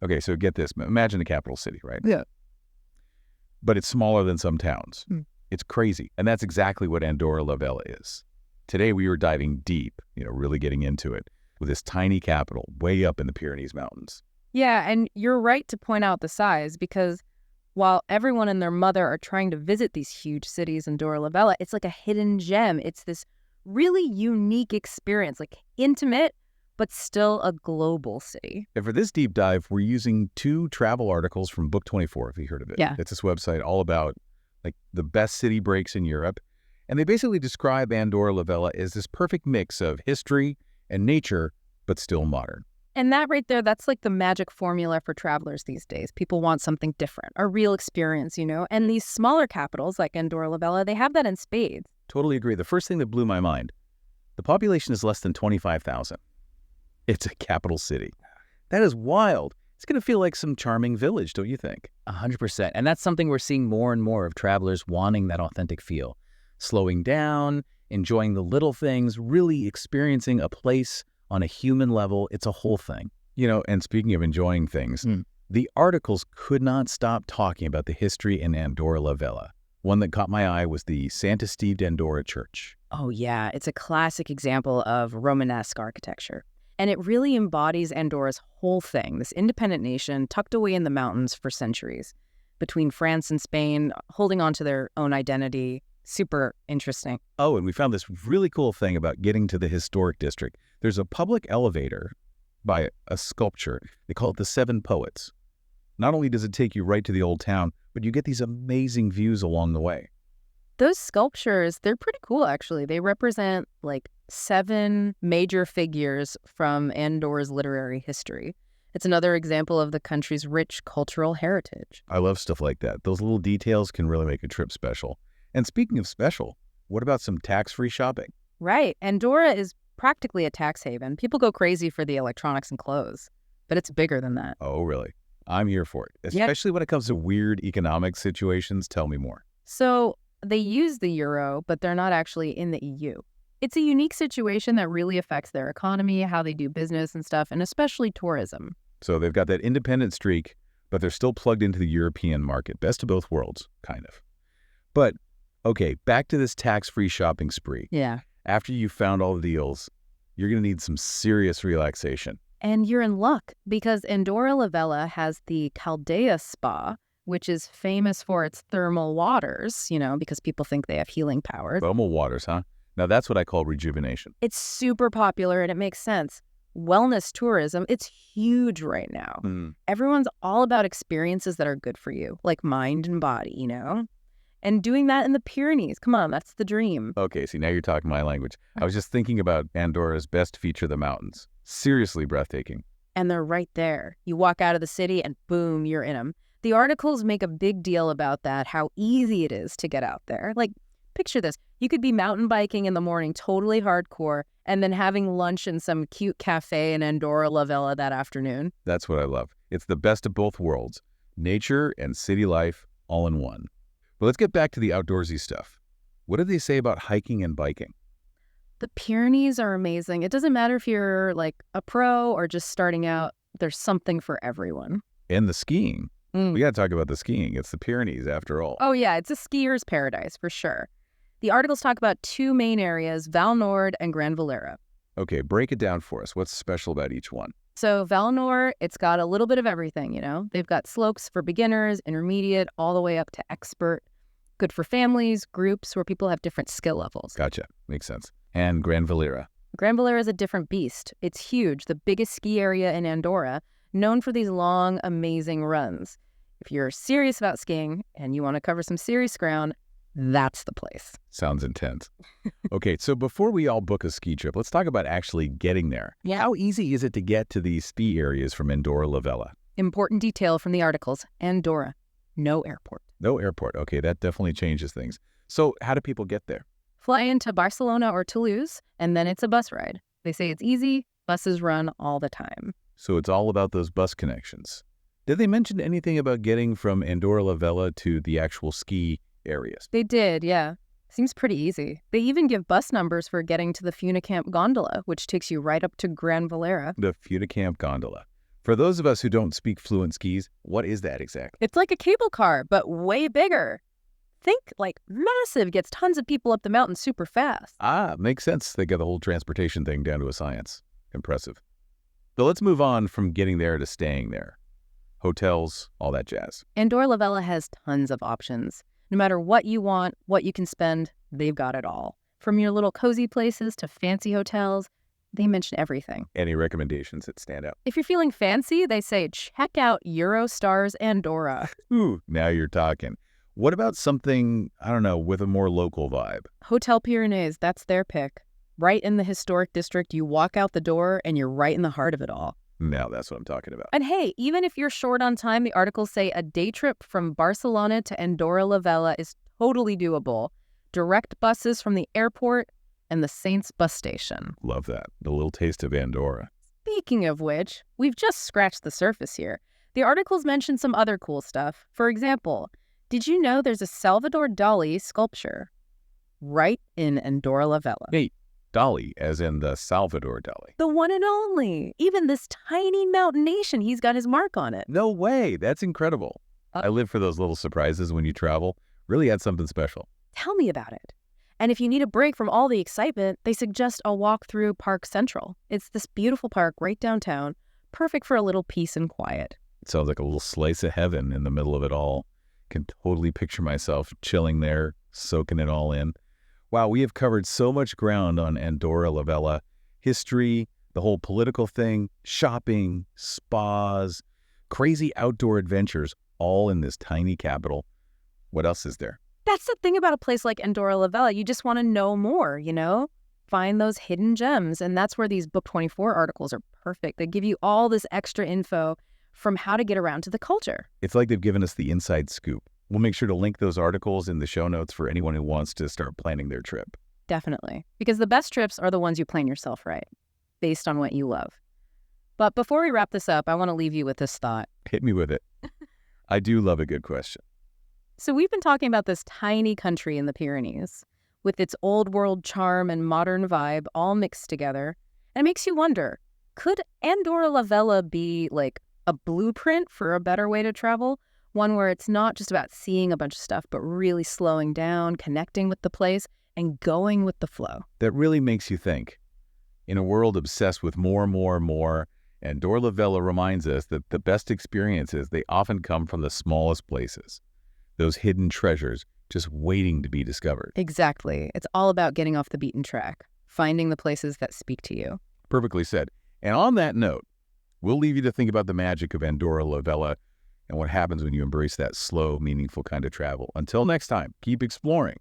Okay, so get this. Imagine a capital city, right? Yeah. But it's smaller than some towns. Mm. It's crazy. And that's exactly what Andorra La Vella is. Today we were diving deep, really getting into it, with this tiny capital way up in the Pyrenees Mountains. Yeah, and you're right to point out the size, because while everyone and their mother are trying to visit these huge cities in Andorra La Vella, it's like a hidden gem. It's this really unique experience, like intimate, but still a global city. And for this deep dive, we're using 2 travel articles from Book 24, if you heard of it. Yeah. It's this website all about the best city breaks in Europe. And they basically describe Andorra La Vella as this perfect mix of history and nature, but still modern. And that right there, that's like the magic formula for travelers these days. People want something different, a real experience, And these smaller capitals like Andorra La Vella, they have that in spades. Totally agree. The first thing that blew my mind, the population is less than 25,000. It's a capital city. That is wild. It's going to feel like some charming village, don't you think? 100%. And that's something we're seeing more and more of travelers wanting that authentic feel. Slowing down, enjoying the little things, really experiencing a place on a human level. It's a whole thing. And speaking of enjoying things, the articles could not stop talking about the history in Andorra La Vella. One that caught my eye was the Santa Steve d'Andorra Church. Oh, yeah. It's a classic example of Romanesque architecture. And it really embodies Andorra's whole thing, this independent nation tucked away in the mountains for centuries, between France and Spain, holding on to their own identity. Super interesting. Oh, and we found this really cool thing about getting to the historic district. There's a public elevator by a sculpture. They call it the 7 Poets. Not only does it take you right to the old town, but you get these amazing views along the way. Those sculptures, they're pretty cool, actually. They represent 7 major figures from Andorra's literary history. It's another example of the country's rich cultural heritage. I love stuff like that. Those little details can really make a trip special. And speaking of special, what about some tax-free shopping? Right. Andorra is practically a tax haven. People go crazy for the electronics and clothes, but it's bigger than that. Oh, really? I'm here for it, especially when it comes to weird economic situations. Tell me more. So they use the euro, but they're not actually in the EU. It's a unique situation that really affects their economy, how they do business and stuff, and especially tourism. So they've got that independent streak, but they're still plugged into the European market. Best of both worlds, kind of. But, okay, back to this tax-free shopping spree. Yeah. After you've found all the deals, you're going to need some serious relaxation. And you're in luck, because Andorra La Vella has the Caldea Spa, which is famous for its thermal waters, because people think they have healing powers. Thermal waters, huh? Now that's what I call rejuvenation. It's super popular, and it makes sense. Wellness tourism, it's huge right now. Everyone's all about experiences that are good for you, like mind and body, And doing that in the Pyrenees, come on, that's the dream. Okay, see, now you're talking my language. I was just thinking about Andorra's best feature, the mountains. Seriously breathtaking. And they're right there. You walk out of the city and boom, you're in them. The articles make a big deal about that, how easy it is to get out there. Picture this. You could be mountain biking in the morning, totally hardcore, and then having lunch in some cute cafe in Andorra La Vella that afternoon. That's what I love. It's the best of both worlds. Nature and city life all in one. But let's get back to the outdoorsy stuff. What do they say about hiking and biking? The Pyrenees are amazing. It doesn't matter if you're a pro or just starting out. There's something for everyone. And the skiing. We got to talk about the skiing. It's the Pyrenees after all. Oh, yeah. It's a skier's paradise for sure. The articles talk about 2 main areas, Val Nord and Gran Valera. Okay, break it down for us. What's special about each one? So Val Nord, it's got a little bit of everything, They've got slopes for beginners, intermediate, all the way up to expert. Good for families, groups, where people have different skill levels. Gotcha. Makes sense. And Gran Valera. Gran Valera is a different beast. It's huge, the biggest ski area in Andorra, known for these long, amazing runs. If you're serious about skiing and you want to cover some serious ground, that's the place. Sounds intense. Okay, so before we all book a ski trip, let's talk about actually getting there. Yeah. How easy is it to get to these ski areas from Andorra La Vella? Important detail from the articles. Andorra, no airport. No airport. Okay, that definitely changes things. So how do people get there? Fly into Barcelona or Toulouse, and then it's a bus ride. They say it's easy. Buses run all the time. So it's all about those bus connections. Did they mention anything about getting from Andorra La Vella to the actual ski areas? They did, yeah. Seems pretty easy. They even give bus numbers for getting to the Funicamp Gondola, which takes you right up to Gran Valera. The Funicamp Gondola. For those of us who don't speak fluent skis, what is that exactly? It's like a cable car, but way bigger. Think like massive, gets tons of people up the mountain super fast. Ah, makes sense. They got the whole transportation thing down to a science. Impressive. But let's move on from getting there to staying there. Hotels, all that jazz. Andorra La Vella has tons of options. No matter what you want, what you can spend, they've got it all. From your little cozy places to fancy hotels, they mention everything. Any recommendations that stand out? If you're feeling fancy, they say check out Eurostar's Andorra. Ooh, now you're talking. What about something, I don't know, with a more local vibe? Hotel Pyrenees, that's their pick. Right in the historic district, you walk out the door and you're right in the heart of it all. Now that's what I'm talking about. And hey, even if you're short on time, the articles say a day trip from Barcelona to Andorra La Vella is totally doable. Direct buses from the airport and the Saints bus station. Love that. The little taste of Andorra. Speaking of which, we've just scratched the surface here. The articles mention some other cool stuff. For example, did you know there's a Salvador Dali sculpture right in Andorra La Vella? Hey, Dali, as in the Salvador Dali. The one and only. Even this tiny mountain nation, he's got his mark on it. No way. That's incredible. I live for those little surprises when you travel. Really add something special. Tell me about it. And if you need a break from all the excitement, they suggest a walk through Park Central. It's this beautiful park right downtown, perfect for a little peace and quiet. It sounds like a little slice of heaven in the middle of it all. Can totally picture myself chilling there, soaking it all in. Wow, we have covered so much ground on Andorra La Vella. History, the whole political thing, shopping, spas, crazy outdoor adventures, all in this tiny capital. What else is there? That's the thing about a place like Andorra La Vella. You just want to know more, you know? Find those hidden gems. And that's where these Book 24 articles are perfect. They give you all this extra info from how to get around to the culture. It's like they've given us the inside scoop. We'll make sure to link those articles in the show notes for anyone who wants to start planning their trip. Definitely. Because the best trips are the ones you plan yourself right, based on what you love. But before we wrap this up, I want to leave you with this thought. Hit me with it. I do love a good question. So we've been talking about this tiny country in the Pyrenees, with its old world charm and modern vibe all mixed together. And it makes you wonder, could Andorra La Vella be like a blueprint for a better way to travel? One where it's not just about seeing a bunch of stuff, but really slowing down, connecting with the place, and going with the flow. That really makes you think. In a world obsessed with more, Andorra La Vella reminds us that the best experiences, they often come from the smallest places. Those hidden treasures just waiting to be discovered. Exactly. It's all about getting off the beaten track, finding the places that speak to you. Perfectly said. And on that note, we'll leave you to think about the magic of Andorra La Vella and what happens when you embrace that slow, meaningful kind of travel. Until next time, keep exploring.